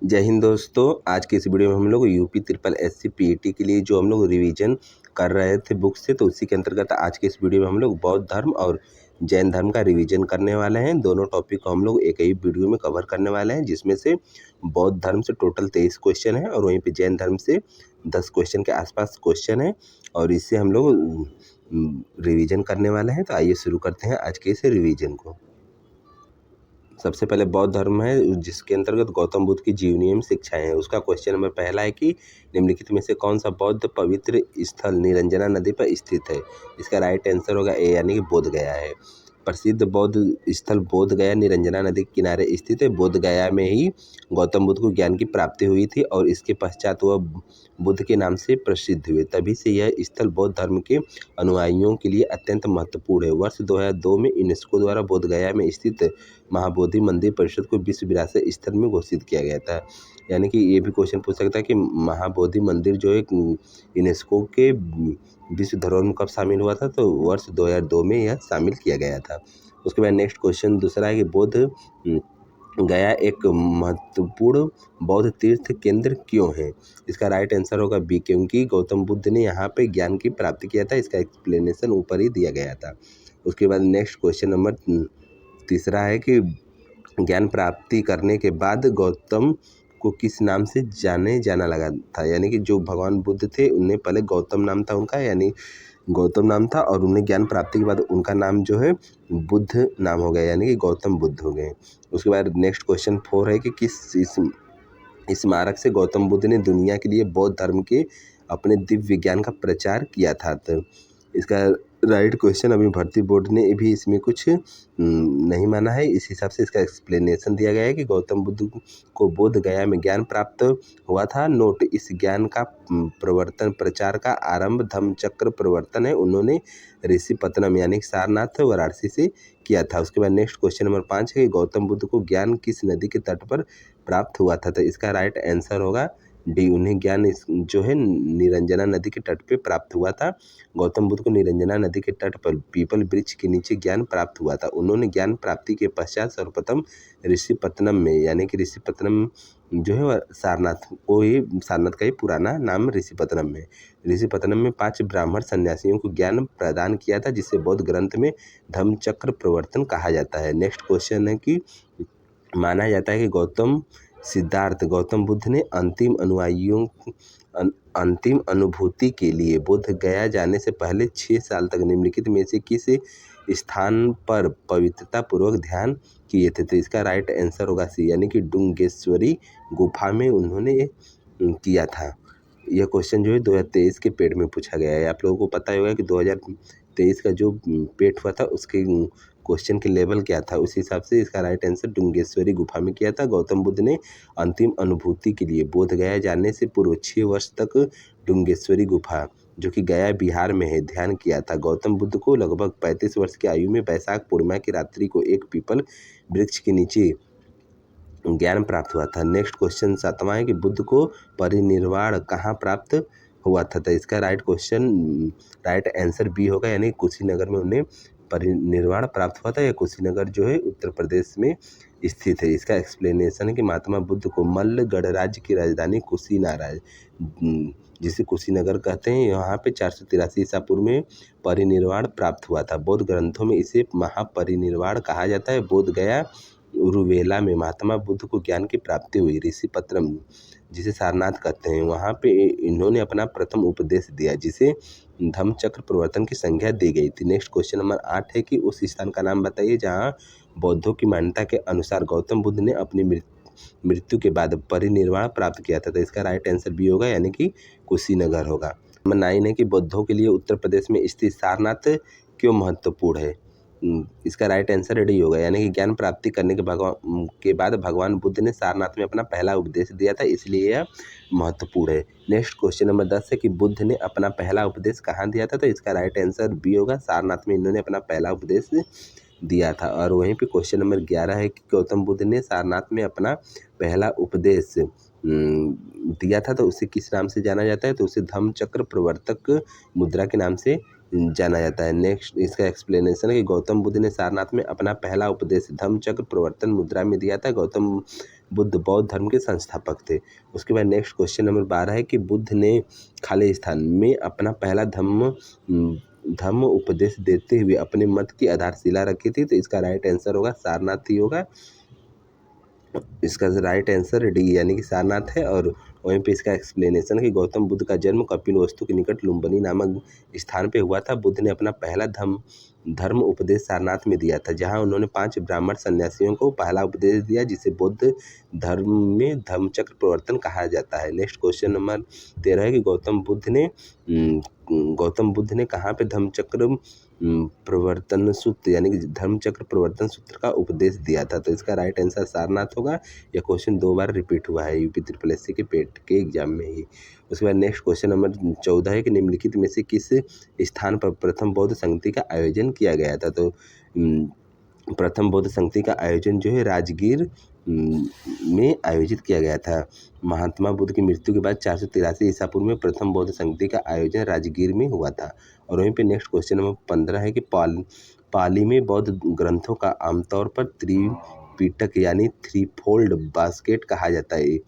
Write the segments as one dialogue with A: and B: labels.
A: जय हिंद दोस्तों। आज की इस वीडियो में हम लोग यूपी ट्रिपल एससी पीईटी के लिए जो हम लोग रिवीजन कर रहे थे बुक से, तो उसी के अंतर्गत आज के इस वीडियो में हम लोग बौद्ध धर्म और जैन धर्म का रिवीजन करने वाले हैं। दोनों टॉपिक को हम लोग एक ही वीडियो में कवर करने वाले हैं, जिसमें से बौद्ध धर्म से टोटल 23 क्वेश्चन है और वहीं पे जैन धर्म से 10 क्वेश्चन के आसपास क्वेश्चन है और इससे हम लोग रिवीजन करने वाले हैं। तो आइए शुरू करते हैं आज के इस रिवीजन को। सबसे पहले बौद्ध धर्म है, जिसके अंतर्गत गौतम बुद्ध की जीवनी एवं शिक्षाएं हैं। उसका क्वेश्चन नंबर पहला है कि निम्नलिखित में से कौन सा बौद्ध पवित्र स्थल निरंजना नदी पर स्थित है। इसका राइट आंसर होगा ए, यानी कि बोध गया है। प्रसिद्ध बौद्ध स्थल बोध गया निरंजना नदी के किनारे स्थित है। बोध गया में ही गौतम बुद्ध को ज्ञान की प्राप्ति हुई थी और इसके पश्चात वह बुद्ध के नाम से प्रसिद्ध हुए। तभी से यह स्थल बौद्ध धर्म के अनुयायियों के लिए अत्यंत महत्वपूर्ण है। वर्ष 2002 में यूनेस्को द्वारा बोध गया में स्थित महाबोधि मंदिर परिषद को विश्व विरासत स्थल में घोषित किया गया था। यानी कि ये भी क्वेश्चन पूछ सकता है कि महाबोधि मंदिर जो है यूनेस्को के विश्व धरोहर में कब शामिल हुआ था, तो वर्ष 2002 में यह शामिल किया गया था। उसके बाद नेक्स्ट क्वेश्चन दूसरा है कि बोध गया एक महत्वपूर्ण बौद्ध तीर्थ केंद्र क्यों है। इसका राइट आंसर होगा बी, क्योंकि गौतम बुद्ध ने यहाँ पे ज्ञान की प्राप्ति किया था। इसका एक्सप्लेनेशन ऊपर ही दिया गया था। उसके बाद नेक्स्ट क्वेश्चन नंबर तीसरा है कि ज्ञान प्राप्ति करने के बाद गौतम को किस नाम से जाना लगा था। यानी कि जो भगवान बुद्ध थे उन्हें पहले गौतम नाम था उनका, यानी गौतम नाम था, और उन्हें ज्ञान प्राप्ति के बाद उनका नाम जो है बुद्ध नाम हो गया, यानी कि गौतम बुद्ध हो गए। उसके बाद नेक्स्ट क्वेश्चन 4 है कि किस स्मारक से गौतम बुद्ध ने दुनिया के लिए बौद्ध धर्म के अपने दिव्य ज्ञान का प्रचार किया था। तो इसका राइट क्वेश्चन, अभी भर्ती बोर्ड ने भी इसमें कुछ नहीं माना है। इस हिसाब से इसका एक्सप्लेनेशन दिया गया है कि गौतम बुद्ध को बोध गया में ज्ञान प्राप्त हुआ था। नोट, इस ज्ञान का प्रचार का आरंभ धम्मचक्र प्रवर्तन है, उन्होंने ऋषिपत्तनम यानी सारनाथ वाराणसी से किया था। उसके बाद नेक्स्ट क्वेश्चन नंबर 5 है कि गौतम बुद्ध को ज्ञान किस नदी के तट पर प्राप्त हुआ था। तो इसका राइट आंसर होगा डी, उन्हें ज्ञान जो है निरंजना नदी के तट पे प्राप्त हुआ था। गौतम बुद्ध को निरंजना नदी के तट पर पीपल वृक्ष के नीचे ज्ञान प्राप्त हुआ था। उन्होंने ज्ञान प्राप्ति के पश्चात सर्वप्रथम ऋषिपत्तनम में, यानी कि ऋषिपत्तनम जो है सारनाथ को ही, सारनाथ का ही पुराना नाम ऋषिपत्तनम में 5 ब्राह्मण सन्यासियों को ज्ञान प्रदान किया था, जिसे बौद्ध ग्रंथ में धम्मचक्र प्रवर्तन कहा जाता है। नेक्स्ट क्वेश्चन है कि माना जाता है कि गौतम बुद्ध ने अंतिम अनुभूति के लिए बोध गया जाने से पहले 6 साल तक निम्नलिखित में से किस स्थान पर पवित्रता पूर्वक ध्यान किए थे। तो इसका राइट आंसर होगा सी, यानी कि डुंगेश्वरी गुफा में उन्होंने किया था। यह क्वेश्चन जो है 2023 के पेड में पूछा गया है। आप लोगों को पता होगा कि 2023 का जो पेड हुआ था उसके क्वेश्चन के लेवल क्या था, उस हिसाब से इसका राइट आंसर डुंगेश्वरी गुफा में किया था। गौतम बुद्ध ने अंतिम अनुभूति के लिए बोध गया जाने से पूर्व 6 वर्ष तक डुंगेश्वरी गुफा, जो कि गया बिहार में है, ध्यान किया था। गौतम बुद्ध को लगभग 35 वर्ष की आयु में वैशाख पूर्णिमा की रात्रि को एक पीपल वृक्ष के नीचे ज्ञान प्राप्त हुआ था। नेक्स्ट क्वेश्चन 7वां है कि बुद्ध को परिनिर्वाण कहाँ प्राप्त हुआ था। तो इसका राइट आंसर बी होगा, यानी कुशीनगर में उन्हें परिनिर्वाण प्राप्त हुआ था। यह कुशीनगर जो है उत्तर प्रदेश में स्थित है। इसका एक्सप्लेनेशन है कि महात्मा बुद्ध को मल्ल गणराज्य की राजधानी कुशीनगर, जिसे कुशीनगर कहते हैं, यहाँ पे 483 ईसा पूर्व में परिनिर्वाण प्राप्त हुआ था। बौद्ध ग्रंथों में इसे महापरिनिर्वाण कहा जाता है। बोध गया उरुवेला में महात्मा बुद्ध को ज्ञान की प्राप्ति हुई। ऋषिपत्तनम, जिसे सारनाथ कहते हैं, वहाँ पे इन्होंने अपना प्रथम उपदेश दिया, जिसे धम्मचक्र प्रवर्तन की संज्ञा दी गई थी। नेक्स्ट क्वेश्चन नंबर 8 है कि उस स्थान का नाम बताइए जहाँ बौद्धों की मान्यता के अनुसार गौतम बुद्ध ने अपनी मृत्यु के बाद परिनिर्वाण प्राप्त किया था। तो इसका राइट आंसर बी होगा, यानी कि कुशीनगर होगा। नंबर 9 है कि बौद्धों के लिए उत्तर प्रदेश में स्थित सारनाथ क्यों महत्वपूर्ण है। इसका राइट आंसर डी होगा, यानी कि ज्ञान प्राप्ति करने के बाद भगवान बुद्ध ने सारनाथ में अपना पहला उपदेश दिया था, इसलिए यह महत्वपूर्ण है। नेक्स्ट क्वेश्चन नंबर 10 है कि बुद्ध ने अपना पहला उपदेश कहाँ दिया था। तो इसका राइट आंसर बी होगा, सारनाथ में इन्होंने अपना पहला उपदेश दिया था। और वहीं पे क्वेश्चन नंबर 11 है कि गौतम बुद्ध ने सारनाथ में अपना पहला उपदेश दिया था, तो उसे किस नाम से जाना जाता है। तो उसे धम्मचक्र प्रवर्तक मुद्रा के नाम से जाना जाता है। नेक्स्ट इसका एक्सप्लेनेशन है कि गौतम बुद्ध ने सारनाथ में अपना पहला उपदेश धम्मचक्र प्रवर्तन मुद्रा में दिया था। गौतम बुद्ध बौद्ध धर्म के संस्थापक थे। उसके बाद नेक्स्ट क्वेश्चन नंबर 12 है कि बुद्ध ने खालिस्तान में अपना पहला धम्म उपदेश देते हुए अपने मत की आधारशिला रखी थी। तो इसका राइट आंसर होगा सारनाथ ही होगा। इसका राइट आंसर डी यानी कि सारनाथ है। और वहीं पे इसका एक्सप्लेनेशन है कि गौतम बुद्ध का जन्म कपिलवस्तु के निकट लुम्बिनी नामक स्थान पे हुआ था। बुद्ध ने अपना पहला धर्म उपदेश सारनाथ में दिया था, जहां उन्होंने 5 ब्राह्मण सन्यासियों को पहला उपदेश दिया, जिसे बौद्ध धर्म में धम्मचक्र प्रवर्तन कहा जाता है। नेक्स्ट क्वेश्चन नंबर 13 है कि गौतम बुद्ध ने कहाँ पे धम्मचक्र प्रवर्तन सूत्र यानी कि धर्मचक्र प्रवर्तन सूत्र का उपदेश दिया था। तो इसका राइट आंसर सारनाथ होगा। यह क्वेश्चन 2 बार रिपीट हुआ है यूपी ट्रिपल एससी के पेट के एग्जाम में ही। उसके बाद नेक्स्ट क्वेश्चन नंबर 14 है कि निम्नलिखित में से किस स्थान पर प्रथम बौद्ध संगति का आयोजन किया गया था। तो प्रथम बौद्ध संगति का आयोजन जो है राजगीर में आयोजित किया गया था। महात्मा बुद्ध की मृत्यु के बाद 483 ईसा पूर्व में प्रथम बौद्ध संगति का आयोजन राजगीर में हुआ था। और वहीं पे नेक्स्ट क्वेश्चन नंबर 15 है कि पाली में बौद्ध ग्रंथों का आमतौर पर त्रिपिटक यानी थ्री फोल्ड बास्केट कहा जाता है।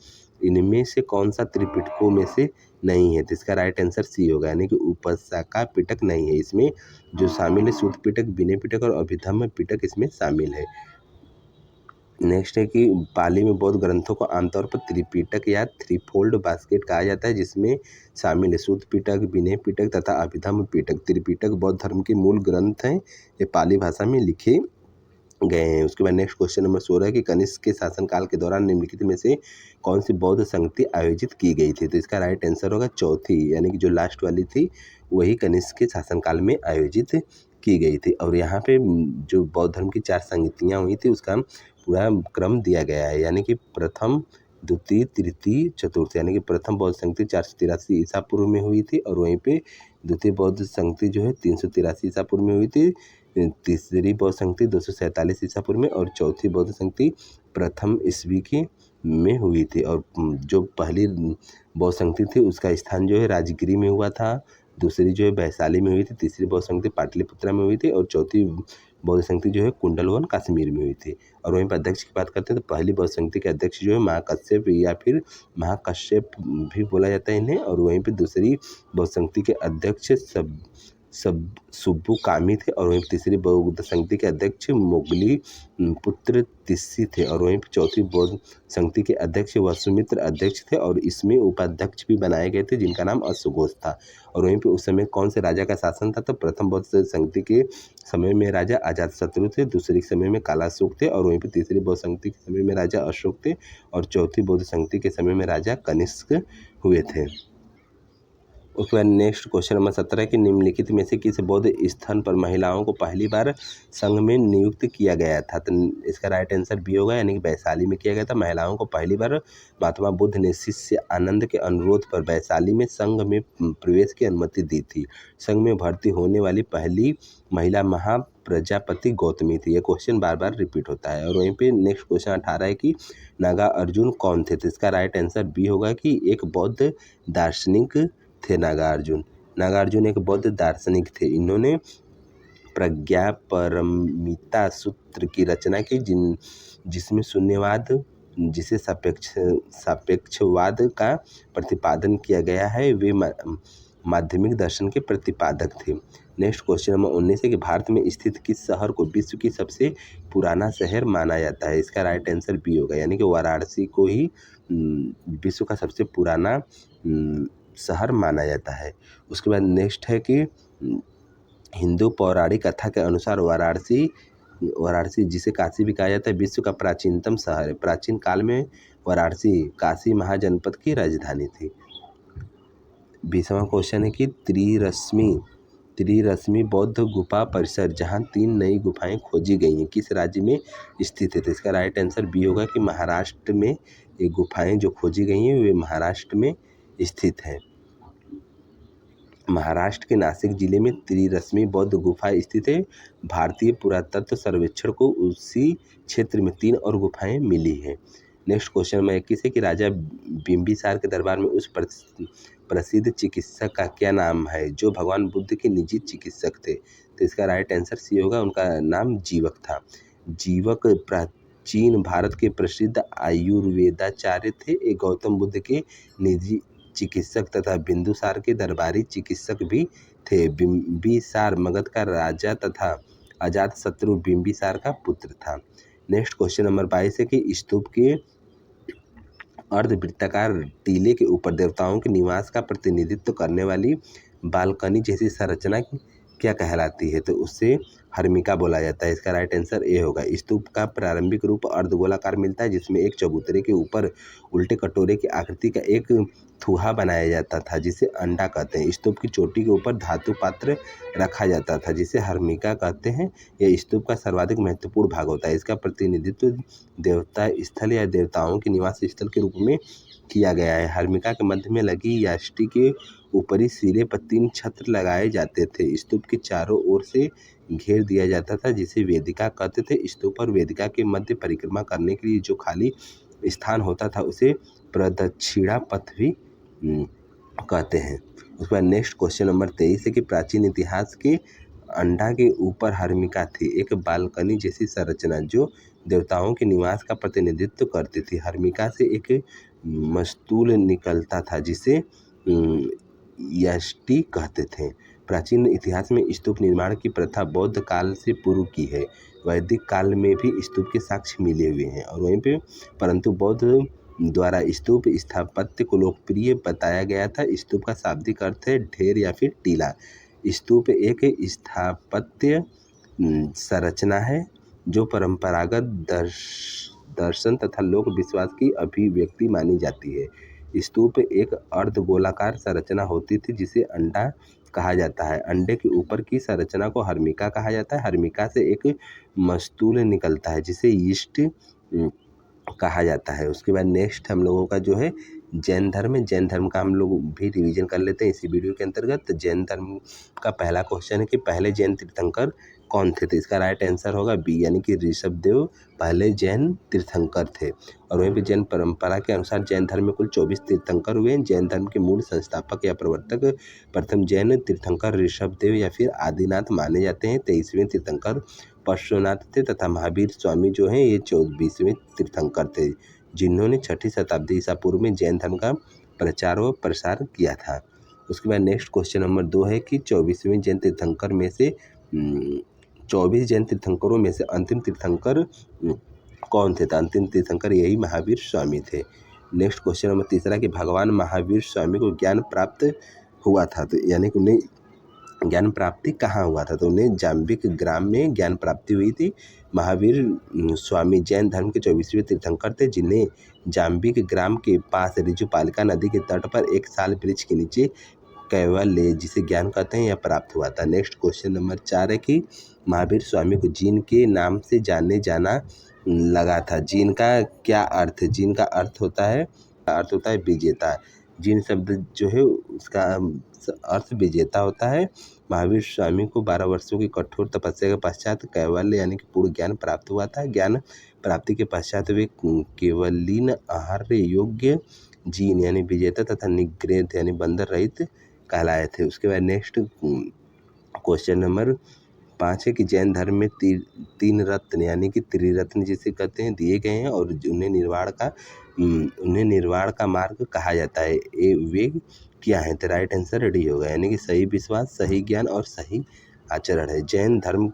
A: इनमें से कौन सा त्रिपिटकों में से नहीं है। तो इसका राइट आंसर सी होगा, यानी कि उपशाखा पिटक नहीं है इसमें। जो शामिल है सूत पिटक, विनय पिटक और अभिधम्म पिटक इसमें शामिल है। नेक्स्ट है कि पाली में बौद्ध ग्रंथों को आमतौर पर त्रिपिटक या थ्री फोल्ड बास्केट कहा जाता है, जिसमें शामिल है सूत पिटक, विनय पिटक तथा अभिधम्म पिटक। त्रिपिटक बौद्ध धर्म के मूल ग्रंथ हैं, ये पाली भाषा में लिखे गए हैं। उसके बाद नेक्स्ट क्वेश्चन नंबर 16 है कि कनिष्क के शासनकाल के दौरान निम्नलिखित में से कौन सी बौद्ध संगति आयोजित की गई थी। तो इसका राइट आंसर होगा चौथी, यानी कि जो लास्ट वाली थी वही कनिष्क के शासनकाल में आयोजित की गई थी। और यहाँ पे जो बौद्ध धर्म की 4 संगतियाँ हुई थी उसका पूरा क्रम दिया गया है, यानी कि प्रथम, द्वितीय, तृतीय, चतुर्थ। यानी कि प्रथम बौद्ध संगति 483 ईसा पूर्व में हुई थी, और वहीं पे द्वितीय बौद्ध संगति जो है 383 ईसा पूर्व में हुई थी। तीसरी बौद्ध संगति 247 ईसा पूर्व में, और चौथी बौद्ध संगति प्रथम ईस्वी की में हुई थी। और जो पहली बौद्ध संगति थी उसका स्थान जो है राजगिरी में हुआ था, दूसरी जो है वैशाली में हुई थी, तीसरी बौद्ध संगति पाटलिपुत्रा में हुई थी, और चौथी बौद्ध संगति जो है कुंडलवन कश्मीर में हुई थी। और वहीं पर अध्यक्ष की बात करते हैं तो पहली बौद्ध संगति के अध्यक्ष जो है महाकश्यप या फिर महाकश्यप भी बोला जाता है इन्हें। और वहीं पर दूसरी बौद्ध संगति के अध्यक्ष सुब्बू कामी थे, और वहीं तीसरी बौद्ध संगति के अध्यक्ष मोगली पुत्र तिस्सी थे, और वहीं चौथी बौद्ध संगति के अध्यक्ष वसुमित्र अध्यक्ष थे, और इसमें उपाध्यक्ष भी बनाए गए थे जिनका नाम अश्वघोष था। और वहीं पे उस समय कौन से राजा का शासन था। तो प्रथम बौद्ध संगति के समय में राजा अजातशत्रु थे, दूसरे समय में कालाशोक थे, और वहीं पे तीसरी बौद्ध संगति के समय में राजा अशोक थे, और चौथी बौद्ध संगति के समय में राजा कनिष्क हुए थे। उसके बाद नेक्स्ट क्वेश्चन नंबर 17 कि निम्नलिखित में से किस बौद्ध स्थान पर महिलाओं को पहली बार संघ में नियुक्त किया गया था। तो इसका राइट आंसर बी होगा, यानी कि वैशाली में किया गया था। महिलाओं को पहली बार महात्मा बुद्ध ने शिष्य आनंद के अनुरोध पर वैशाली में संघ में प्रवेश की अनुमति दी थी। संघ में भर्ती होने वाली पहली महिला महाप्रजापति गौतमी थी। यह क्वेश्चन बार बार रिपीट होता है। और वहीं पे नेक्स्ट क्वेश्चन 18 है कि नागार्जुन कौन थे। तो इसका राइट आंसर बी होगा कि एक बौद्ध दार्शनिक थे नागार्जुन एक बौद्ध दार्शनिक थे। इन्होंने प्रज्ञापरमिता सूत्र की रचना की, जिसमें शून्यवाद जिसे सापेक्षवाद का प्रतिपादन किया गया है। वे माध्यमिक दर्शन के प्रतिपादक थे। नेक्स्ट क्वेश्चन नंबर 19 है कि भारत में स्थित किस शहर को विश्व की सबसे पुराना शहर माना जाता है। इसका राइट आंसर बी होगा, यानी कि वाराणसी को ही विश्व का सबसे पुराना शहर माना जाता है। उसके बाद नेक्स्ट है कि हिंदू पौराणिक कथा के अनुसार वाराणसी जिसे काशी भी कहा जाता है विश्व का प्राचीनतम शहर है। प्राचीन काल में वाराणसी काशी महाजनपद की राजधानी थी। 20वां क्वेश्चन है कि त्रिरश्मि बौद्ध गुफा परिसर जहां 3 नई गुफाएं खोजी गई हैं किस राज्य में स्थित है। तो इसका राइट आंसर बी होगा कि महाराष्ट्र में ये गुफाएं जो खोजी गई हैं वे महाराष्ट्र में स्थित है। महाराष्ट्र के नासिक जिले में त्रिरश्मि बौद्ध गुफा स्थित है। भारतीय पुरातत्व सर्वेक्षण को उसी क्षेत्र में 3 और गुफाएं मिली हैं। नेक्स्ट क्वेश्चन नंबर 21 है कि राजा बिंबिसार के दरबार में उस प्रसिद्ध चिकित्सक का क्या नाम है जो भगवान बुद्ध के निजी चिकित्सक थे। तो इसका राइट आंसर सी होगा, उनका नाम जीवक था। जीवक चीन भारत के प्रसिद्ध आयुर्वेदाचार्य थे। ये गौतम बुद्ध के निजी चिकित्सक तथा बिंदुसार के दरबारी चिकित्सक भी थे। बिंबिसार मगध का राजा तथा अजातशत्रु बिंबिसार का पुत्र था। नेक्स्ट क्वेश्चन नंबर 22 है कि स्तूप के अर्धवृत्ताकार टीले के ऊपर देवताओं के निवास का प्रतिनिधित्व करने वाली बालकनी जैसी संरचना क्या कहलाती है? तो उससे हर्मिका बोला जाता है। इसका राइट आंसर ए होगा। स्तूप का प्रारंभिक रूप अर्धगोलाकार मिलता है, जिसमें एक चबूतरे के ऊपर उल्टे कटोरे की आकृति का एक थूहा बनाया जाता था, जिसे अंडा कहते हैं। स्तूप की चोटी के ऊपर धातु पात्र रखा जाता था, जिसे हर्मिका कहते हैं। यह स्तूप का सर्वाधिक महत्वपूर्ण भाग होता है। इसका प्रतिनिधित्व देवता स्थल या देवताओं के निवास स्थल के रूप में किया गया है। हर्मिका के मध्य में लगी याष्टि के ऊपरी सिरे पर 3 छत्र लगाए जाते थे। स्तूप के चारों ओर से घेर दिया जाता था, जिसे वेदिका कहते थे। स्तूप और वेदिका के मध्य परिक्रमा करने के लिए जो खाली स्थान होता था उसे प्रदक्षिणा पथ भी कहते हैं। उसके बाद नेक्स्ट क्वेश्चन नंबर 23 है कि प्राचीन इतिहास के अंडा के ऊपर हर्मिका थी, एक बालकनी जैसी संरचना जो देवताओं के निवास का प्रतिनिधित्व करती थी। हर्मिका से एक मस्तूल निकलता था, जिसे यष्टि कहते थे। प्राचीन इतिहास में स्तूप निर्माण की प्रथा बौद्ध काल से पूर्व की है। वैदिक काल में भी स्तूप के साक्ष्य मिले हुए हैं और वहीं पे परंतु बौद्ध द्वारा स्तूप स्थापत्य को लोकप्रिय बताया गया था। स्तूप का शाब्दिक अर्थ है ढेर या फिर टीला। स्तूप एक स्थापत्य संरचना है जो परंपरागत दर्शन तथा लोक विश्वास की अभिव्यक्ति मानी जाती है। स्तूप एक अर्धगोलाकार संरचना होती थी, जिसे अंडा कहा जाता है। अंडे के ऊपर की संरचना को हर्मिका कहा जाता है। हर्मिका से एक मस्तूल निकलता है, जिसे यीस्ट कहा जाता है। उसके बाद नेक्स्ट हम लोगों का जो है जैन धर्म है। जैन धर्म का हम लोग भी रिवीजन कर लेते हैं इसी वीडियो के अंतर्गत। जैन धर्म का पहला क्वेश्चन है कि पहले जैन तीर्थंकर कौन थे? तो इसका राइट आंसर होगा बी, यानी कि ऋषभदेव पहले जैन तीर्थंकर थे। और वहीं पे जैन परंपरा के अनुसार जैन धर्म में कुल 24 तीर्थंकर हुए। जैन धर्म के मूल संस्थापक या प्रवर्तक प्रथम जैन तीर्थंकर ऋषभदेव या फिर आदिनाथ माने जाते हैं। 23वें तीर्थंकर पार्श्वनाथ थे तथा महावीर स्वामी जो हैं ये 24वें तीर्थंकर थे, जिन्होंने 6ठी शताब्दी ईसा पूर्व में जैन धर्म का प्रचार व प्रसार किया था। उसके बाद नेक्स्ट क्वेश्चन नंबर 2 है कि 24वें जैन तीर्थंकर में से 24 जैन तीर्थंकरों में से अंतिम तीर्थंकर कौन थे? तो अंतिम तीर्थंकर यही महावीर स्वामी थे। नेक्स्ट क्वेश्चन नंबर 3 कि भगवान महावीर स्वामी को ज्ञान प्राप्त हुआ था, तो यानी कि उन्हें ज्ञान प्राप्ति कहाँ हुआ था? तो उन्हें जाम्बिक ग्राम में ज्ञान प्राप्ति हुई थी। महावीर स्वामी जैन धर्म के 24वें तीर्थंकर थे, जिन्हें जाम्बिक ग्राम के पास ऋजुपालिका नदी के तट पर एक साल वृक्ष के नीचे कैवल्य जिसे ज्ञान कहते हैं यह प्राप्त हुआ था। नेक्स्ट क्वेश्चन नंबर 4 है कि महावीर स्वामी को जीन के नाम से जाने जाना लगा था। जीन का क्या अर्थ है? जीन का अर्थ होता है विजेता। जीन शब्द जो है उसका अर्थ विजेता होता है। महावीर स्वामी को 12 वर्षों की कठोर तपस्या के पश्चात कैवल्य यानी कि पूर्ण ज्ञान प्राप्त हुआ था। ज्ञान प्राप्ति के पश्चात वे केवलीन आहार्य योग्य जीन यानी विजेता तथा निग्रेध यानी बंदर रहित कहलाए थे। उसके बाद नेक्स्ट क्वेश्चन नंबर 5 है कि जैन धर्म में 3 रत्न यानी कि त्रिरत्न जिसे कहते हैं दिए गए हैं और उन्हें निर्वाण का मार्ग कहा जाता है। वे क्या है? तो राइट आंसर रेडी होगा, यानी कि सही विश्वास, सही ज्ञान और सही आचरण है। जैन धर्म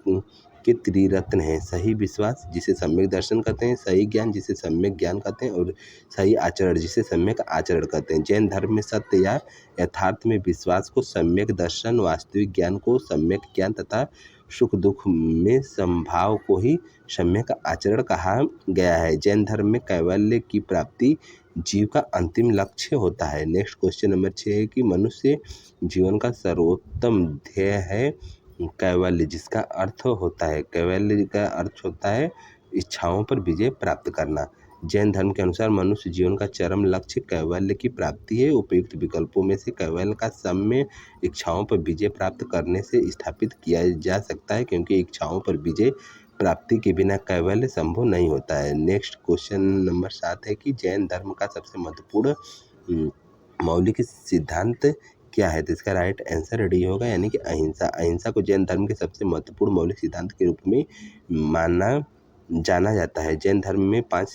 A: के त्रिरत्न हैं सही विश्वास जिसे सम्यक दर्शन कहते हैं, सही ज्ञान जिसे सम्यक ज्ञान कहते हैं और सही आचरण जिसे सम्यक आचरण कहते हैं। जैन धर्म में सत्य या यथार्थ में विश्वास को सम्यक दर्शन, वास्तविक ज्ञान को सम्यक ज्ञान तथा सुख दुख में समभाव को ही सम्यक आचरण कहा गया है। जैन धर्म में कैवल्य की प्राप्ति जीव का अंतिम लक्ष्य होता है। नेक्स्ट क्वेश्चन नंबर 6 है कि मनुष्य जीवन का सर्वोत्तम ध्येय है कैवल्य, जिसका अर्थ होता है कैवल्य का अर्थ होता है इच्छाओं पर विजय प्राप्त करना। जैन धर्म के अनुसार मनुष्य जीवन का चरम लक्ष्य कैवल्य की प्राप्ति है। उपयुक्त विकल्पों में से कैवल्य का सम्य इच्छाओं पर विजय प्राप्त करने से स्थापित किया जा सकता है, क्योंकि इच्छाओं पर विजय प्राप्ति के बिना कैवल्य संभव नहीं होता है। नेक्स्ट क्वेश्चन नंबर 7 है कि जैन धर्म का सबसे महत्वपूर्ण मौलिक सिद्धांत क्या है? तो इसका राइट आंसर रेडी होगा, यानी कि अहिंसा। अहिंसा को जैन धर्म के सबसे महत्वपूर्ण मौलिक सिद्धांत के रूप में माना जाना जाता है। जैन धर्म में 5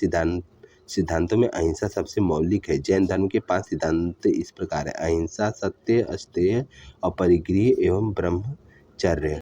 A: सिद्धांतों में अहिंसा सबसे मौलिक है। जैन धर्म के 5 सिद्धांत इस प्रकार है: अहिंसा, सत्य, अस्तेय, अपरिग्रह एवं ब्रह्मचर्य।